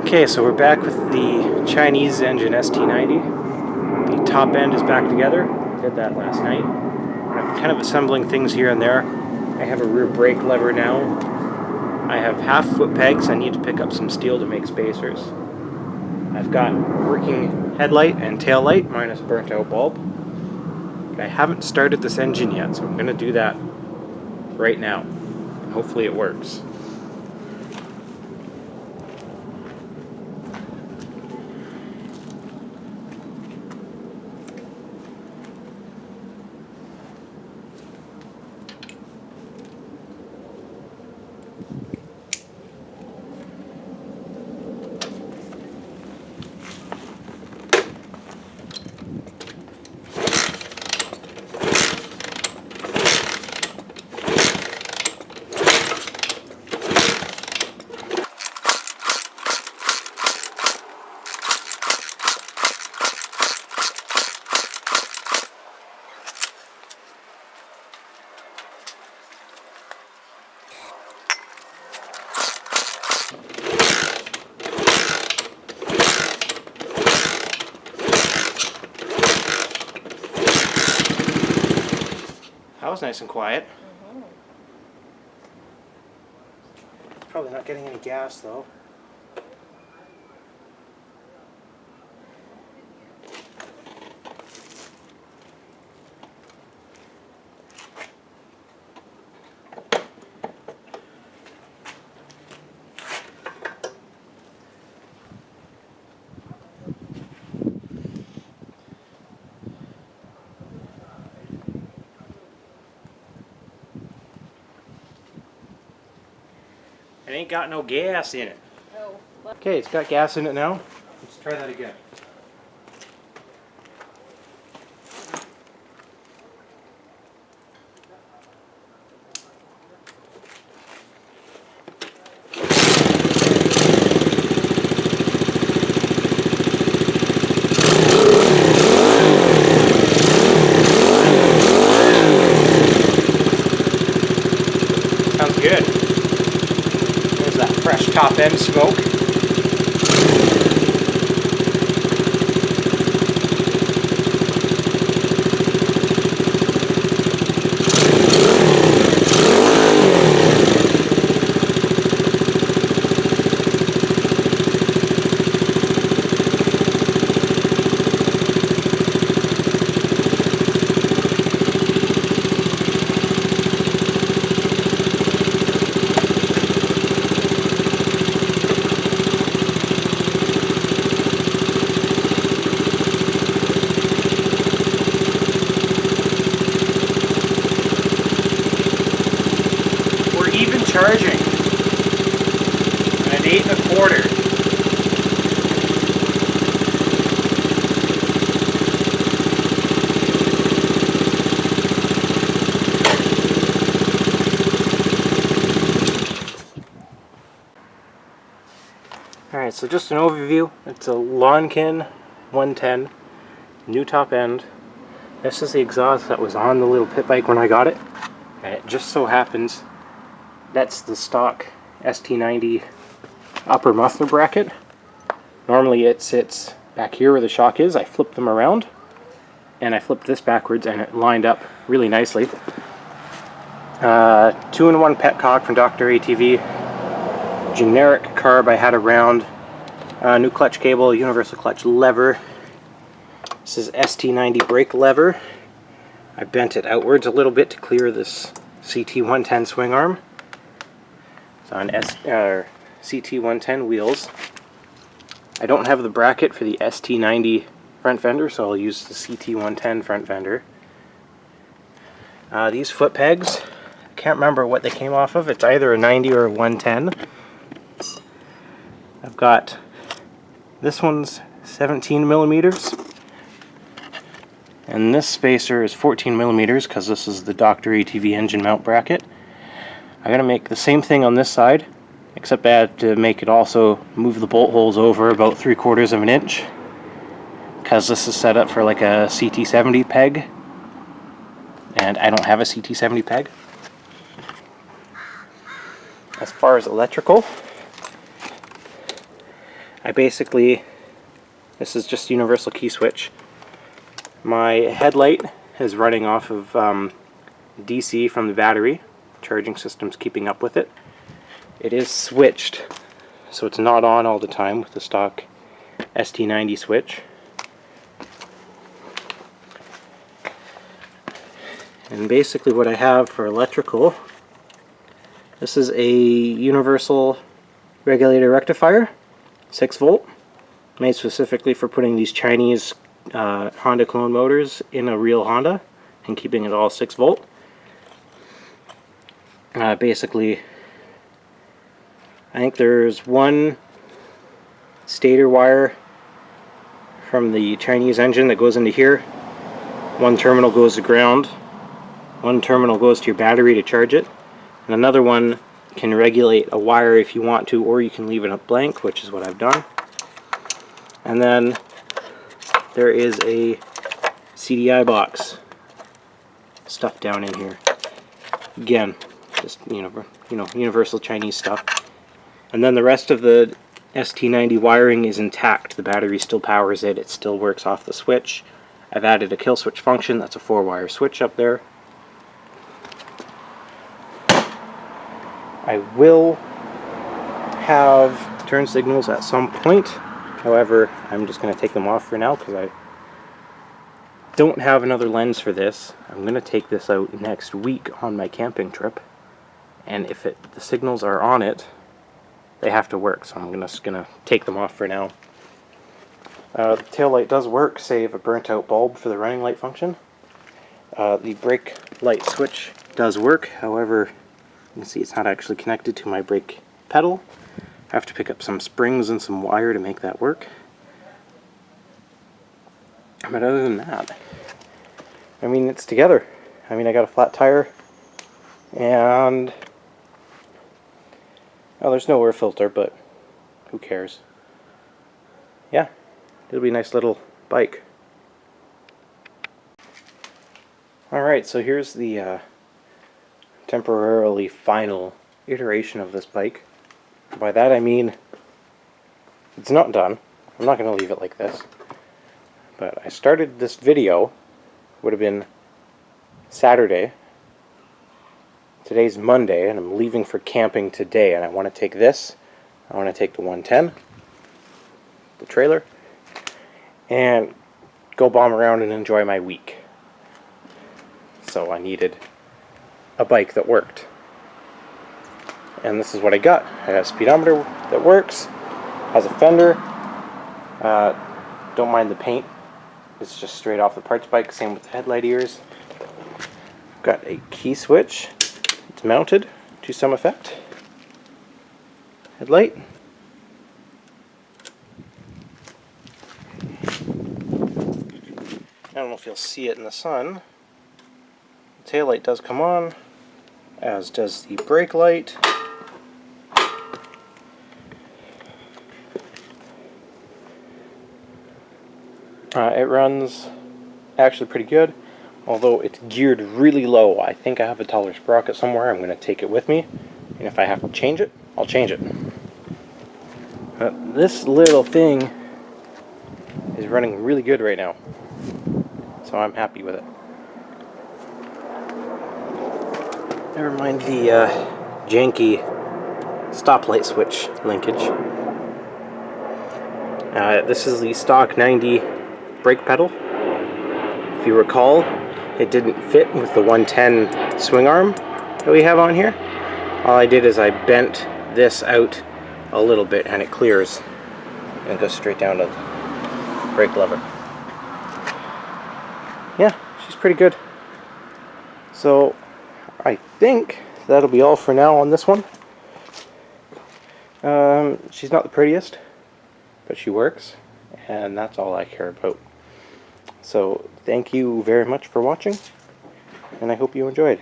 Okay, so we're back with the Chinese engine ST90. The top end is back together. Did that last night. I'm kind of assembling things here and there. I have a rear brake lever now. I have half foot pegs. I need to pick up some steel to make spacers. I've got working headlight and tail light minus burnt out bulb. But I haven't started this engine yet, so I'm going to do that right now. Hopefully it works. That was nice and quiet. It's probably not getting any gas though. It ain't got no gas in it. Oh. Okay, it's got gas in it now. Let's try that again. Sounds good. There's that fresh top end smoke. Charging at 8 1/4. Alright, so just an overview. It's a Franken 110, new top end. This is the exhaust that was on the little pit bike when I got it, and it just so happens that's the stock ST90 upper muffler bracket. Normally it sits back here where the shock is. I flipped them around and I flipped this backwards and it lined up really nicely. 2-in-1 petcock from Dr. ATV. Generic carb I had around. New clutch cable, universal clutch lever. This is ST90 brake lever. I bent it outwards a little bit to clear this CT110 swing arm. It's on CT110 wheels. I don't have the bracket for the ST90 front fender, so I'll use the CT110 front fender. These foot pegs, I can't remember what they came off of. It's either a 90 or a 110. I've got, this one's 17 millimeters. And this spacer is 14 millimeters because this is the Dr. ATV engine mount bracket. I'm going to make the same thing on this side, except I had to make it also move the bolt holes over about 3/4 of an inch because this is set up for like a CT70 peg and I don't have a CT70 peg. As far as electrical, This is just universal key switch. My headlight is running off of DC from the battery. Charging system's keeping up with it. It is switched, so it's not on all the time with the stock ST90 switch. And basically what I have for electrical, this is a universal regulator rectifier, 6 volt, made specifically for putting these Chinese Honda clone motors in a real Honda and keeping it all 6 volt. Basically, I think there's one stator wire from the Chinese engine that goes into here. One terminal goes to ground. One terminal goes to your battery to charge it. And another one can regulate a wire if you want to, or you can leave it up blank, which is what I've done. And then there is a CDI box stuffed down in here. Again, just universal Chinese stuff. And then the rest of the ST90 wiring is intact. The battery still powers it. It still works off the switch. I've added a kill switch function. That's a 4-wire switch up there. I will have turn signals at some point. However, I'm just going to take them off for now because I don't have another lens for this. I'm going to take this out next week on my camping trip. And if the signals are on it, they have to work. So I'm just going to take them off for now. The tail light does work, save a burnt out bulb for the running light function. The brake light switch does work. However, you can see it's not actually connected to my brake pedal. I have to pick up some springs and some wire to make that work. But other than that, I mean, it's together. I mean, I got a flat tire, and oh, there's no air filter, but who cares? Yeah, it'll be a nice little bike. Alright, so here's the temporarily final iteration of this bike. By that I mean it's not done. I'm not going to leave it like this. But I started this video, would have been Saturday. Today's Monday, and I'm leaving for camping today, and I want to take this. I want to take the 110, the trailer, and go bomb around and enjoy my week. So I needed a bike that worked. And this is what I got. I got a speedometer that works, has a fender, don't mind the paint, it's just straight off the parts bike, same with the headlight ears. Got a key switch, it's mounted to some effect. Headlight. I don't know if you'll see it in the sun. The tail light does come on, as does the brake light. It runs actually pretty good, although it's geared really low. I think I have a taller sprocket somewhere. I'm going to take it with me, and if I have to change it, I'll change it. But this little thing is running really good right now, so I'm happy with it. Never mind the janky stoplight switch linkage. This is the stock 90 brake pedal. If you recall, it didn't fit with the 110 swing arm that we have on here. All I did is I bent this out a little bit and it clears and it goes straight down to the brake lever. Yeah, she's pretty good. So I think that'll be all for now on this one. She's not the prettiest, but she works, and that's all I care about. So thank you very much for watching, and I hope you enjoyed.